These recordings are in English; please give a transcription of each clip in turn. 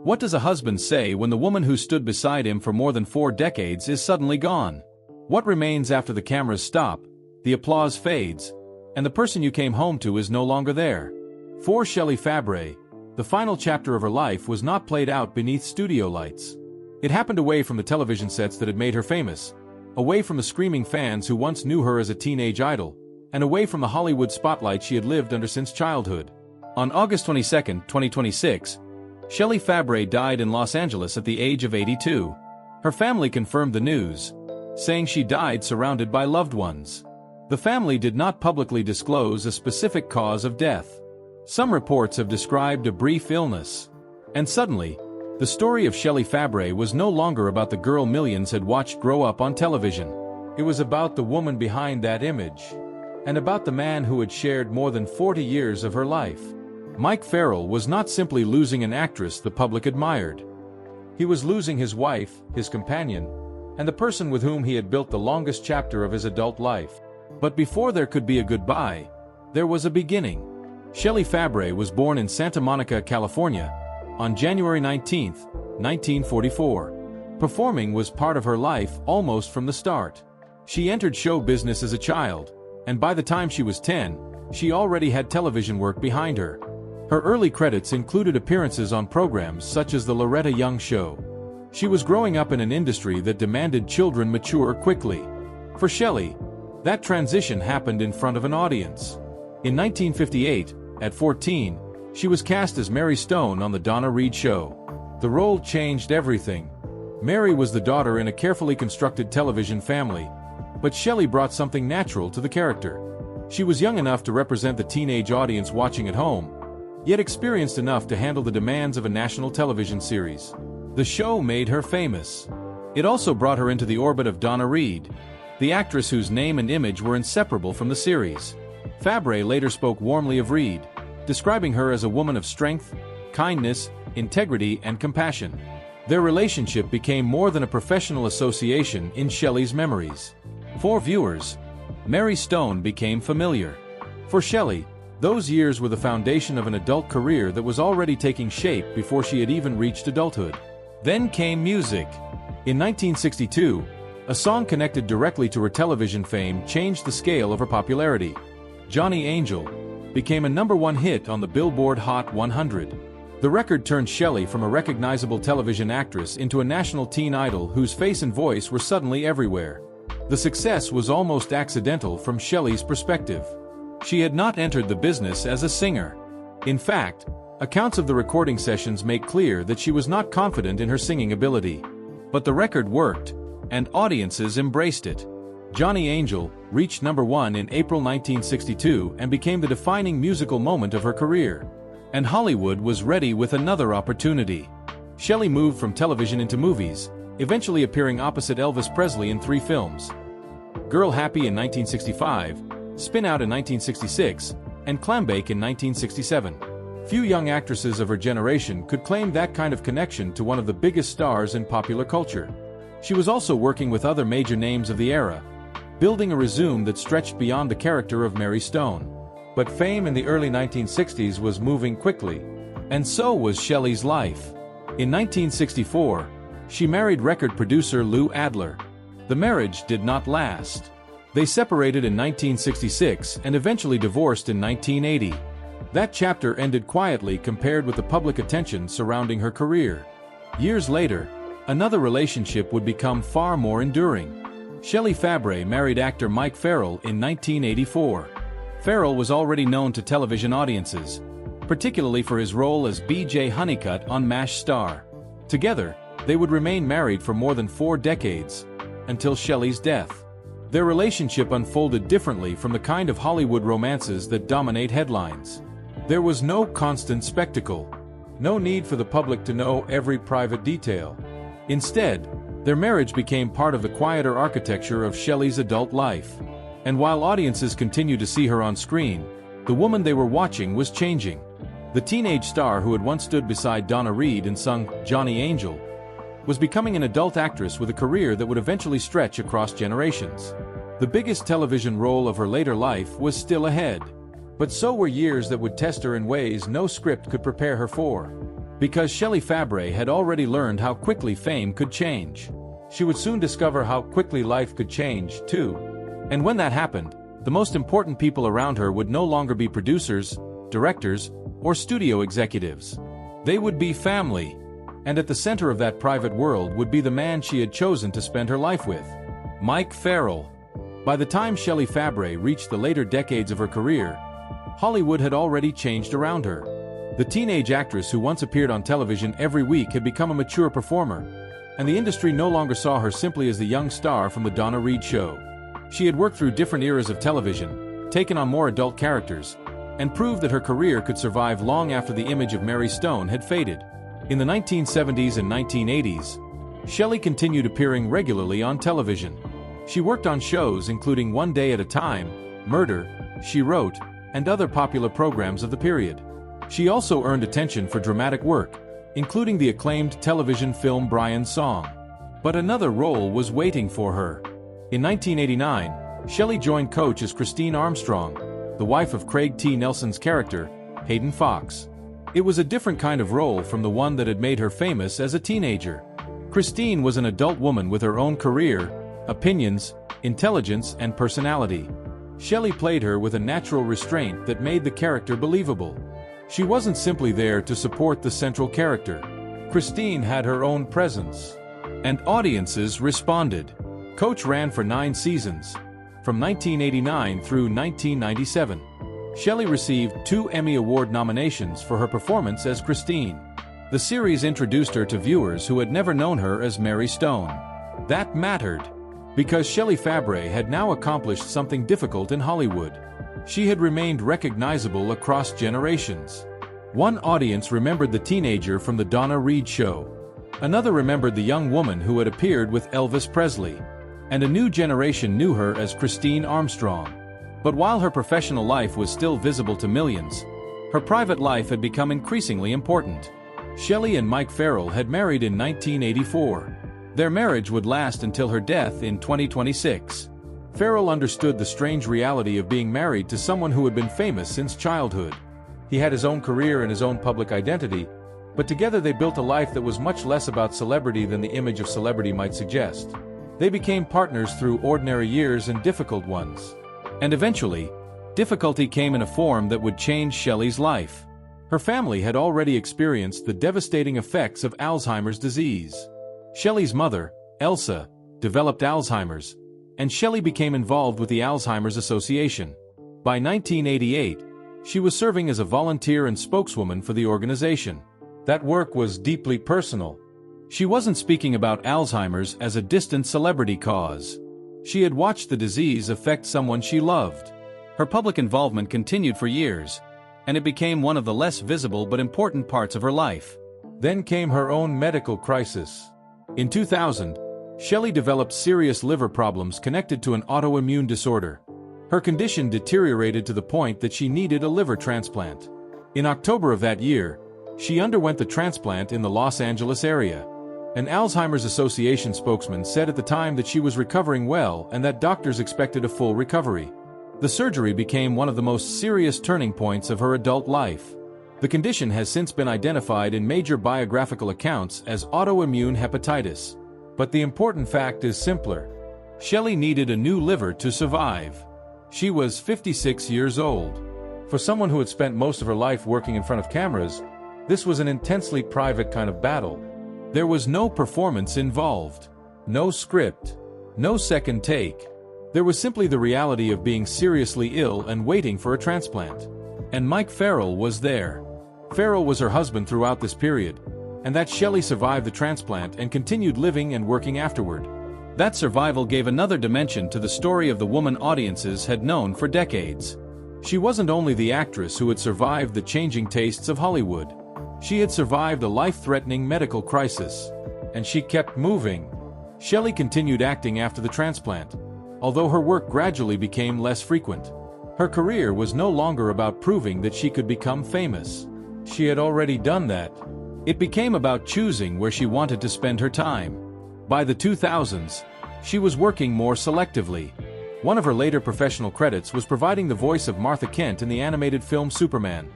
What does a husband say when the woman who stood beside him for more than 4 decades is suddenly gone? What remains after the cameras stop, the applause fades, and the person you came home to is no longer there? For Shelley Fabares, the final chapter of her life was not played out beneath studio lights. It happened away from the television sets that had made her famous, away from the screaming fans who once knew her as a teenage idol, and away from the Hollywood spotlight she had lived under since childhood. On August 22, 2026, Shelley Fabares died in Los Angeles at the age of 82. Her family confirmed the news, saying she died surrounded by loved ones. The family did not publicly disclose a specific cause of death. Some reports have described a brief illness. And suddenly, the story of Shelley Fabares was no longer about the girl millions had watched grow up on television. It was about the woman behind that image, and about the man who had shared more than 40 years of her life. Mike Farrell was not simply losing an actress the public admired. He was losing his wife, his companion, and the person with whom he had built the longest chapter of his adult life. But before there could be a goodbye, there was a beginning. Shelley Fabares was born in Santa Monica, California, on January 19, 1944. Performing was part of her life almost from the start. She entered show business as a child, and by the time she was 10, she already had television work behind her. Her early credits included appearances on programs such as The Loretta Young Show. She was growing up in an industry that demanded children mature quickly. For Shelley, that transition happened in front of an audience. In 1958, at 14, she was cast as Mary Stone on the Donna Reed Show. The role changed everything. Mary was the daughter in a carefully constructed television family, but Shelley brought something natural to the character. She was young enough to represent the teenage audience watching at home, yet experienced enough to handle the demands of a national television series. The show made her famous. It also brought her into the orbit of Donna Reed, the actress whose name and image were inseparable from the series. Fabares later spoke warmly of Reed, describing her as a woman of strength, kindness, integrity, and compassion. Their relationship became more than a professional association in Shelley's memories. For viewers, Mary Stone became familiar. For Shelley, those years were the foundation of an adult career that was already taking shape before she had even reached adulthood. Then came music. In 1962, a song connected directly to her television fame changed the scale of her popularity. Johnny Angel became a #1 hit on the Billboard Hot 100. The record turned Shelley from a recognizable television actress into a national teen idol whose face and voice were suddenly everywhere. The success was almost accidental from Shelley's perspective. She had not entered the business as a singer. In fact, accounts of the recording sessions make clear that she was not confident in her singing ability. But the record worked, and audiences embraced it. Johnny Angel reached #1 in April 1962 and became the defining musical moment of her career. And Hollywood was ready with another opportunity. Shelley moved from television into movies, eventually appearing opposite Elvis Presley in 3 films: Girl Happy in 1965, Spin Out in 1966, and Clambake in 1967. Few young actresses of her generation could claim that kind of connection to one of the biggest stars in popular culture. She was also working with other major names of the era, building a resume that stretched beyond the character of Mary Stone. But fame in the early 1960s was moving quickly, and so was Shelley's life. In 1964, she married record producer Lou Adler. The marriage did not last. They separated in 1966 and eventually divorced in 1980. That chapter ended quietly compared with the public attention surrounding her career. Years later, another relationship would become far more enduring. Shelley Fabares married actor Mike Farrell in 1984. Farrell was already known to television audiences, particularly for his role as B.J. Honeycutt on MASH Star. Together, they would remain married for more than 4 decades, until Shelley's death. Their relationship unfolded differently from the kind of Hollywood romances that dominate headlines. There was no constant spectacle, no need for the public to know every private detail. Instead, their marriage became part of the quieter architecture of Shelley's adult life. And while audiences continued to see her on screen, the woman they were watching was changing. The teenage star who had once stood beside Donna Reed and sung Johnny Angel was becoming an adult actress with a career that would eventually stretch across generations. The biggest television role of her later life was still ahead. But so were years that would test her in ways no script could prepare her for. Because Shelley Fabares had already learned how quickly fame could change. She would soon discover how quickly life could change, too. And when that happened, the most important people around her would no longer be producers, directors, or studio executives. They would be family. And at the center of that private world would be the man she had chosen to spend her life with, Mike Farrell. By the time Shelley Fabares reached the later decades of her career, Hollywood had already changed around her. The teenage actress who once appeared on television every week had become a mature performer, and the industry no longer saw her simply as the young star from the Donna Reed Show. She had worked through different eras of television, taken on more adult characters, and proved that her career could survive long after the image of Mary Stone had faded. In the 1970s and 1980s, Shelley continued appearing regularly on television. She worked on shows including One Day at a Time, Murder, She Wrote, and other popular programs of the period. She also earned attention for dramatic work, including the acclaimed television film Brian's Song. But another role was waiting for her. In 1989, Shelley joined Coach as Christine Armstrong, the wife of Craig T. Nelson's character, Hayden Fox. It was a different kind of role from the one that had made her famous as a teenager. Christine was an adult woman with her own career, opinions, intelligence, and personality. Shelley played her with a natural restraint that made the character believable. She wasn't simply there to support the central character. Christine had her own presence. And audiences responded. Coach ran for 9 seasons, from 1989 through 1997. Shelley received 2 Emmy Award nominations for her performance as Christine. The series introduced her to viewers who had never known her as Mary Stone. That mattered, because Shelley Fabares had now accomplished something difficult in Hollywood. She had remained recognizable across generations. One audience remembered the teenager from the Donna Reed Show. Another remembered the young woman who had appeared with Elvis Presley. And a new generation knew her as Christine Armstrong. But while her professional life was still visible to millions, her private life had become increasingly important. Shelley and Mike Farrell had married in 1984. Their marriage would last until her death in 2026. Farrell understood the strange reality of being married to someone who had been famous since childhood. He had his own career and his own public identity, but together they built a life that was much less about celebrity than the image of celebrity might suggest. They became partners through ordinary years and difficult ones. And eventually, difficulty came in a form that would change Shelley's life. Her family had already experienced the devastating effects of Alzheimer's disease. Shelley's mother, Elsa, developed Alzheimer's, and Shelley became involved with the Alzheimer's Association. By 1988, she was serving as a volunteer and spokeswoman for the organization. That work was deeply personal. She wasn't speaking about Alzheimer's as a distant celebrity cause. She had watched the disease affect someone she loved. Her public involvement continued for years, and it became one of the less visible but important parts of her life. Then came her own medical crisis. In 2000, Shelley developed serious liver problems connected to an autoimmune disorder. Her condition deteriorated to the point that she needed a liver transplant. In October of that year, she underwent the transplant in the Los Angeles area. An Alzheimer's Association spokesman said at the time that she was recovering well and that doctors expected a full recovery. The surgery became one of the most serious turning points of her adult life. The condition has since been identified in major biographical accounts as autoimmune hepatitis. But the important fact is simpler. Shelley needed a new liver to survive. She was 56 years old. For someone who had spent most of her life working in front of cameras, this was an intensely private kind of battle. There was no performance involved, no script, no second take. There was simply the reality of being seriously ill and waiting for a transplant. And Mike Farrell was there. Farrell was her husband throughout this period, and that Shelley survived the transplant and continued living and working afterward. That survival gave another dimension to the story of the woman audiences had known for decades. She wasn't only the actress who had survived the changing tastes of Hollywood. She had survived a life-threatening medical crisis. And she kept moving. Shelley continued acting after the transplant, although her work gradually became less frequent. Her career was no longer about proving that she could become famous. She had already done that. It became about choosing where she wanted to spend her time. By the 2000s, she was working more selectively. One of her later professional credits was providing the voice of Martha Kent in the animated film Superman.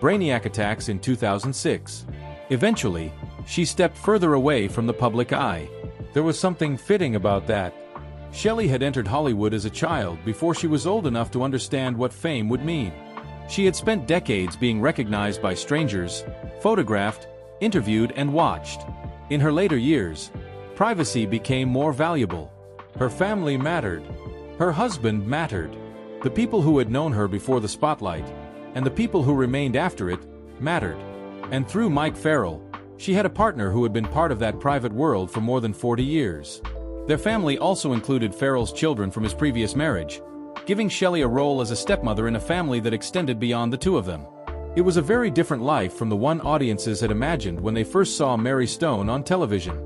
Brainiac attacks in 2006. Eventually, she stepped further away from the public eye. There was something fitting about that. Shelley had entered Hollywood as a child before she was old enough to understand what fame would mean. She had spent decades being recognized by strangers, photographed, interviewed, and watched. In her later years, privacy became more valuable. Her family mattered. Her husband mattered. The people who had known her before the spotlight, and the people who remained after it, mattered. And through Mike Farrell, she had a partner who had been part of that private world for more than 40 years. Their family also included Farrell's children from his previous marriage, giving Shelley a role as a stepmother in a family that extended beyond the two of them. It was a very different life from the one audiences had imagined when they first saw Mary Stone on television.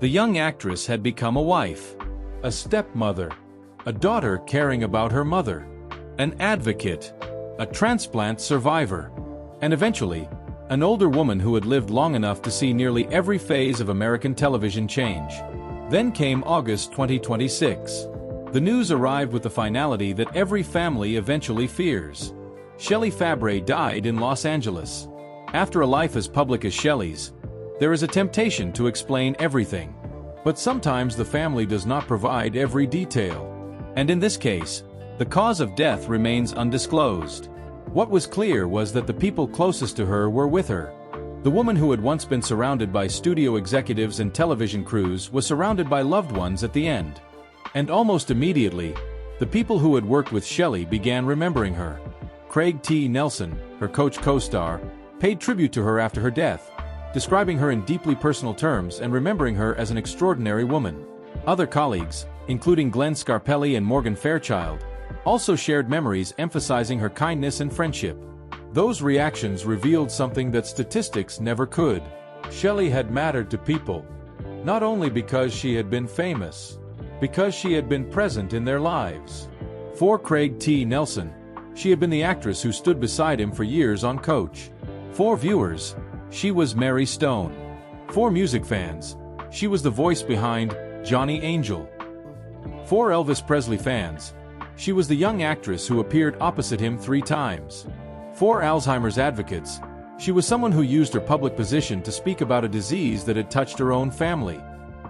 The young actress had become a wife, a stepmother, a daughter caring about her mother, an advocate, a transplant survivor, and eventually, an older woman who had lived long enough to see nearly every phase of American television change. Then came August 2026. The news arrived with the finality that every family eventually fears. Shelley Fabares died in Los Angeles. After a life as public as Shelley's, there is a temptation to explain everything. But sometimes the family does not provide every detail. And in this case, the cause of death remains undisclosed. What was clear was that the people closest to her were with her. The woman who had once been surrounded by studio executives and television crews was surrounded by loved ones at the end. And almost immediately, the people who had worked with Shelley began remembering her. Craig T. Nelson, her Coach co-star, paid tribute to her after her death, describing her in deeply personal terms and remembering her as an extraordinary woman. Other colleagues, including Glenn Scarpelli and Morgan Fairchild, also shared memories emphasizing her kindness and friendship. Those reactions revealed something that statistics never could. Shelley had mattered to people, not only because she had been famous, because she had been present in their lives. For Craig T. Nelson, she had been the actress who stood beside him for years on Coach. For viewers, she was Mary Stone. For music fans, she was the voice behind Johnny Angel. For Elvis Presley fans, she was the young actress who appeared opposite him 3 times. For Alzheimer's advocates, she was someone who used her public position to speak about a disease that had touched her own family.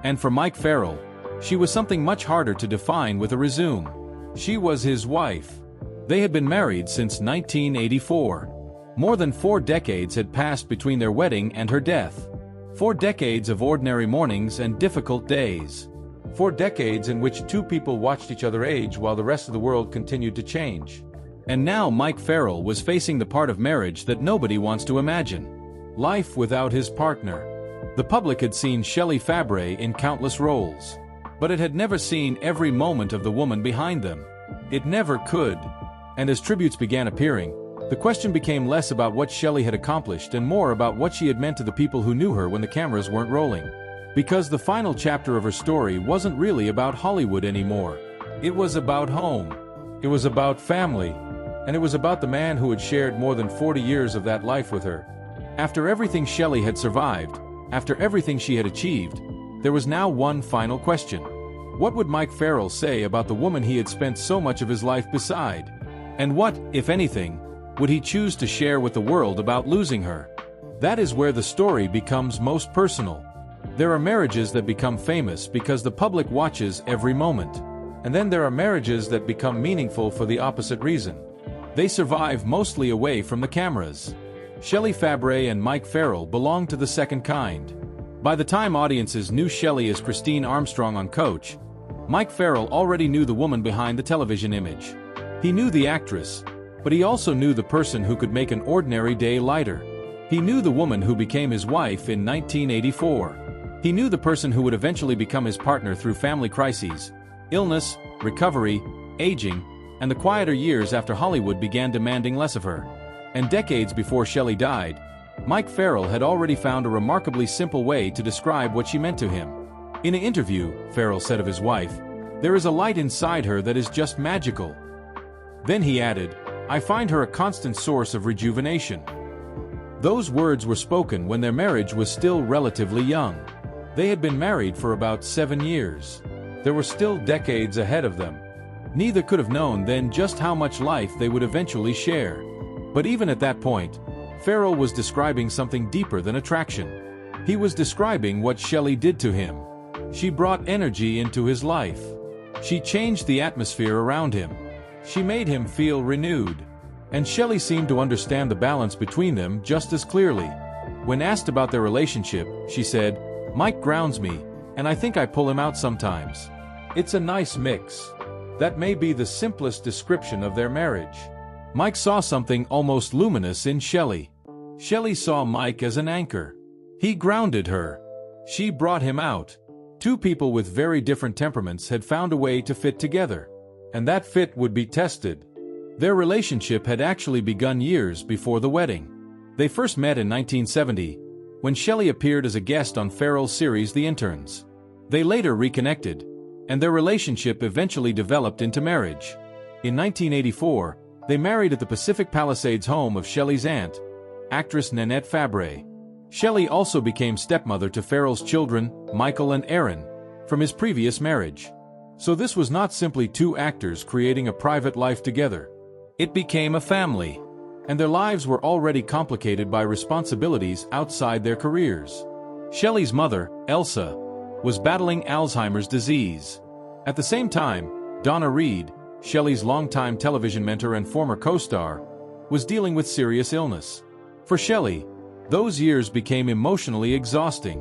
And for Mike Farrell, she was something much harder to define with a resume. She was his wife. They had been married since 1984. More than 4 decades had passed between their wedding and her death. 4 decades of ordinary mornings and difficult days. 4 decades in which 2 people watched each other age while the rest of the world continued to change. And now Mike Farrell was facing the part of marriage that nobody wants to imagine. Life without his partner. The public had seen Shelley Fabares in countless roles, but it had never seen every moment of the woman behind them. It never could. And as tributes began appearing, the question became less about what Shelley had accomplished and more about what she had meant to the people who knew her when the cameras weren't rolling. Because the final chapter of her story wasn't really about Hollywood anymore. It was about home. It was about family. And it was about the man who had shared more than 40 years of that life with her. After everything Shelley had survived, after everything she had achieved, there was now one final question. What would Mike Farrell say about the woman he had spent so much of his life beside? And what, if anything, would he choose to share with the world about losing her? That is where the story becomes most personal. There are marriages that become famous because the public watches every moment. And then there are marriages that become meaningful for the opposite reason. They survive mostly away from the cameras. Shelley Fabares and Mike Farrell belonged to the second kind. By the time audiences knew Shelley as Christine Armstrong on Coach, Mike Farrell already knew the woman behind the television image. He knew the actress, but he also knew the person who could make an ordinary day lighter. He knew the woman who became his wife in 1984. He knew the person who would eventually become his partner through family crises, illness, recovery, aging, and the quieter years after Hollywood began demanding less of her. And decades before Shelley died, Mike Farrell had already found a remarkably simple way to describe what she meant to him. In an interview, Farrell said of his wife, "There is a light inside her that is just magical." Then he added, "I find her a constant source of rejuvenation." Those words were spoken when their marriage was still relatively young. They had been married for about 7 years. There were still decades ahead of them. Neither could have known then just how much life they would eventually share. But even at that point, Farrell was describing something deeper than attraction. He was describing what Shelley did to him. She brought energy into his life. She changed the atmosphere around him. She made him feel renewed. And Shelley seemed to understand the balance between them just as clearly. When asked about their relationship, she said, "Mike grounds me, and I think I pull him out sometimes. It's a nice mix." That may be the simplest description of their marriage. Mike saw something almost luminous in Shelley. Shelley saw Mike as an anchor. He grounded her. She brought him out. Two people with very different temperaments had found a way to fit together. And that fit would be tested. Their relationship had actually begun years before the wedding. They first met in 1970, when Shelley appeared as a guest on Farrell's series The Interns. They later reconnected, and their relationship eventually developed into marriage. In 1984, they married at the Pacific Palisades home of Shelley's aunt, actress Nanette Fabares. Shelley also became stepmother to Farrell's children, Michael and Aaron, from his previous marriage. So this was not simply two actors creating a private life together. It became a family, and their lives were already complicated by responsibilities outside their careers. Shelley's mother, Elsa, was battling Alzheimer's disease. At the same time, Donna Reed, Shelley's longtime television mentor and former co-star, was dealing with serious illness. For Shelley, those years became emotionally exhausting.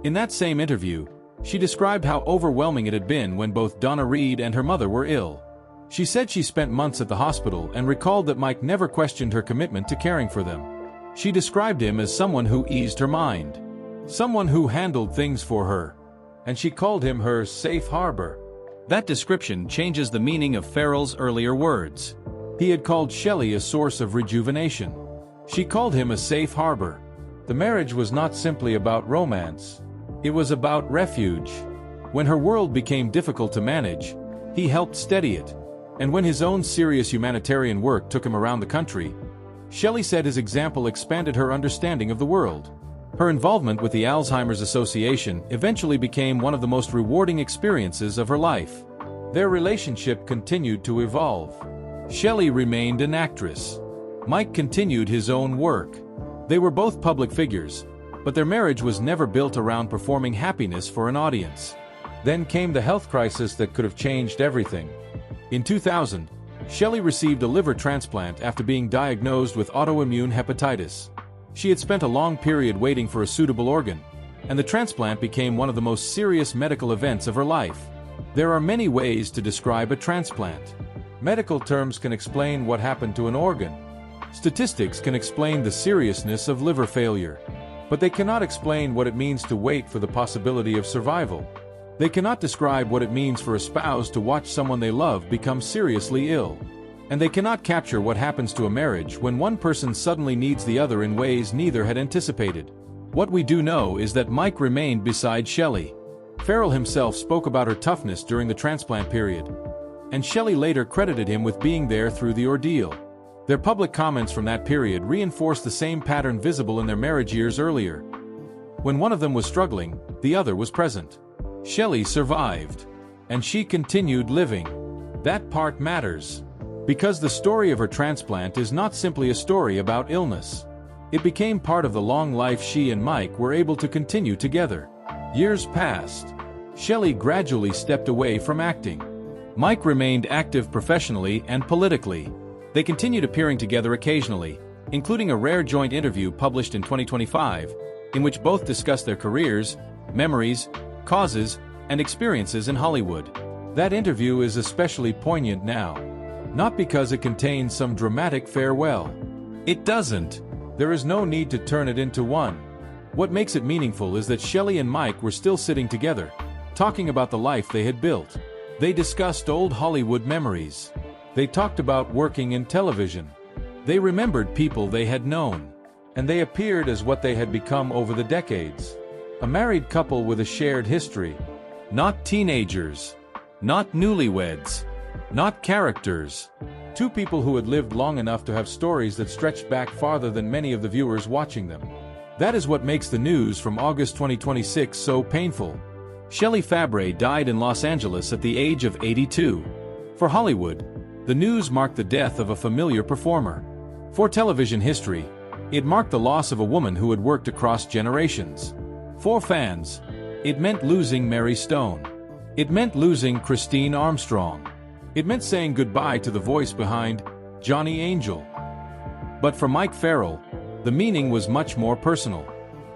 In that same interview, she described how overwhelming it had been when both Donna Reed and her mother were ill. She said she spent months at the hospital and recalled that Mike never questioned her commitment to caring for them. She described him as someone who eased her mind, someone who handled things for her, and she called him her safe harbor. That description changes the meaning of Farrell's earlier words. He had called Shelley a source of rejuvenation. She called him a safe harbor. The marriage was not simply about romance. It was about refuge. When her world became difficult to manage, he helped steady it. And when his own serious humanitarian work took him around the country, Shelley said his example expanded her understanding of the world. Her involvement with the Alzheimer's Association eventually became one of the most rewarding experiences of her life. Their relationship continued to evolve. Shelley remained an actress. Mike continued his own work. They were both public figures, but their marriage was never built around performing happiness for an audience. Then came the health crisis that could have changed everything. In 2000, Shelley received a liver transplant after being diagnosed with autoimmune hepatitis. She had spent a long period waiting for a suitable organ, and the transplant became one of the most serious medical events of her life. There are many ways to describe a transplant. Medical terms can explain what happened to an organ. Statistics can explain the seriousness of liver failure, but they cannot explain what it means to wait for the possibility of survival. They cannot describe what it means for a spouse to watch someone they love become seriously ill. And they cannot capture what happens to a marriage when one person suddenly needs the other in ways neither had anticipated. What we do know is that Mike remained beside Shelley. Farrell himself spoke about her toughness during the transplant period, and Shelley later credited him with being there through the ordeal. Their public comments from that period reinforced the same pattern visible in their marriage years earlier. When one of them was struggling, the other was present. Shelley survived, and she continued living. That part matters. Because the story of her transplant is not simply a story about illness. It became part of the long life she and Mike were able to continue together. Years passed. Shelley gradually stepped away from acting. Mike remained active professionally and politically. They continued appearing together occasionally, including a rare joint interview published in 2025, in which both discussed their careers, memories, causes, and experiences in Hollywood. That interview is especially poignant now. Not because it contains some dramatic farewell. It doesn't. There is no need to turn it into one. What makes it meaningful is that Shelley and Mike were still sitting together, talking about the life they had built. They discussed old Hollywood memories. They talked about working in television. They remembered people they had known. And they appeared as what they had become over the decades. A married couple with a shared history. Not teenagers. Not newlyweds. Not characters. Two people who had lived long enough to have stories that stretched back farther than many of the viewers watching them. That is what makes the news from August 2026 so painful. Shelley Fabares died in Los Angeles at the age of 82. For Hollywood, the news marked the death of a familiar performer. For television history, It marked the loss of a woman who had worked across generations. For fans, it meant losing Mary Stone. It meant losing Christine Armstrong. It meant saying goodbye to the voice behind Johnny Angel. But for Mike Farrell, the meaning was much more personal.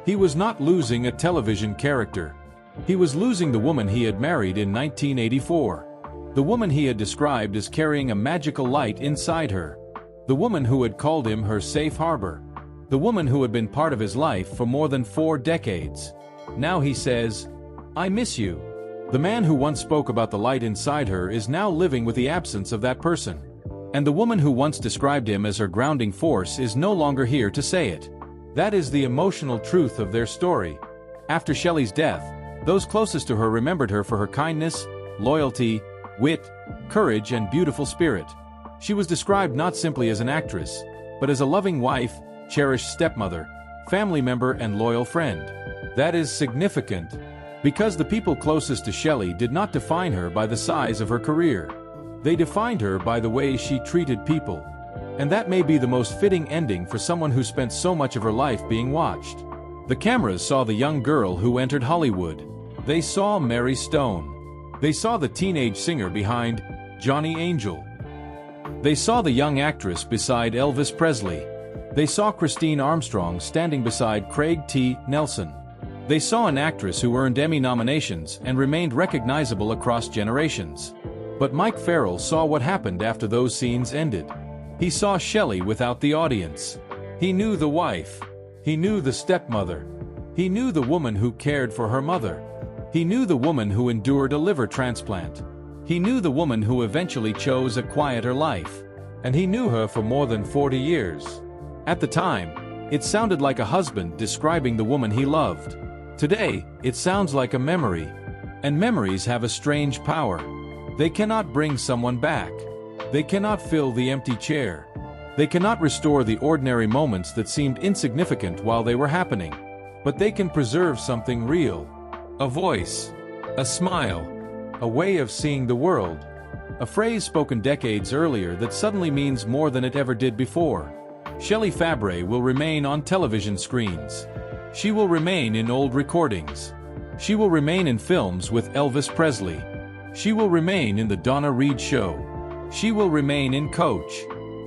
He was not losing a television character. He was losing the woman he had married in 1984. The woman he had described as carrying a magical light inside her. The woman who had called him her safe harbor. The woman who had been part of his life for more than 4 decades. Now he says, "I miss you." The man who once spoke about the light inside her is now living with the absence of that person. And the woman who once described him as her grounding force is no longer here to say it. That is the emotional truth of their story. After Shelley's death, those closest to her remembered her for her kindness, loyalty, wit, courage, and beautiful spirit. She was described not simply as an actress, but as a loving wife, cherished stepmother, family member, and loyal friend. That is significant, because the people closest to Shelley did not define her by the size of her career. They defined her by the way she treated people. And that may be the most fitting ending for someone who spent so much of her life being watched. The cameras saw the young girl who entered Hollywood. They saw Mary Stone. They saw the teenage singer behind Johnny Angel. They saw the young actress beside Elvis Presley. They saw Christine Armstrong standing beside Craig T. Nelson. They saw an actress who earned Emmy nominations and remained recognizable across generations. But Mike Farrell saw what happened after those scenes ended. He saw Shelley without the audience. He knew the wife. He knew the stepmother. He knew the woman who cared for her mother. He knew the woman who endured a liver transplant. He knew the woman who eventually chose a quieter life. And he knew her for more than 40 years. At the time, it sounded like a husband describing the woman he loved. Today, it sounds like a memory. And memories have a strange power. They cannot bring someone back. They cannot fill the empty chair. They cannot restore the ordinary moments that seemed insignificant while they were happening. But they can preserve something real. A voice. A smile. A way of seeing the world. A phrase spoken decades earlier that suddenly means more than it ever did before. Shelley Fabares will remain on television screens. She will remain in old recordings. She will remain in films with Elvis Presley. She will remain in the Donna Reed Show. She will remain in Coach.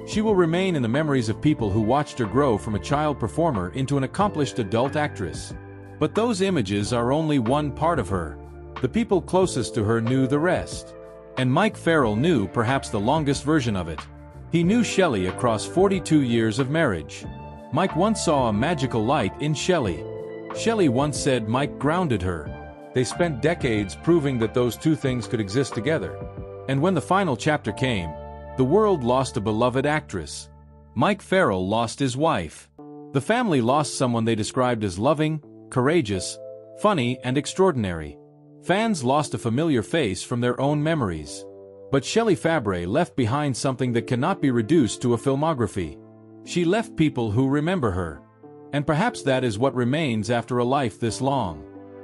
She will remain in the memories of people who watched her grow from a child performer into an accomplished adult actress. But those images are only one part of her. The people closest to her knew the rest. And Mike Farrell knew perhaps the longest version of it. He knew Shelley across 42 years of marriage. Mike once saw a magical light in Shelley. Shelley once said Mike grounded her. They spent decades proving that those two things could exist together. And when the final chapter came, the world lost a beloved actress. Mike Farrell lost his wife. The family lost someone they described as loving, courageous, funny, and extraordinary. Fans lost a familiar face from their own memories. But Shelley Fabares left behind something that cannot be reduced to a filmography. She left people who remember her. And perhaps that is what remains after a life this long.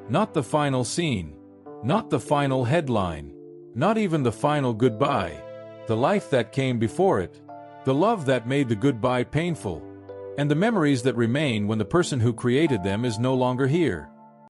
Not the final scene. Not the final headline. Not even the final goodbye. The life that came before it. The love that made the goodbye painful. And the memories that remain when the person who created them is no longer here.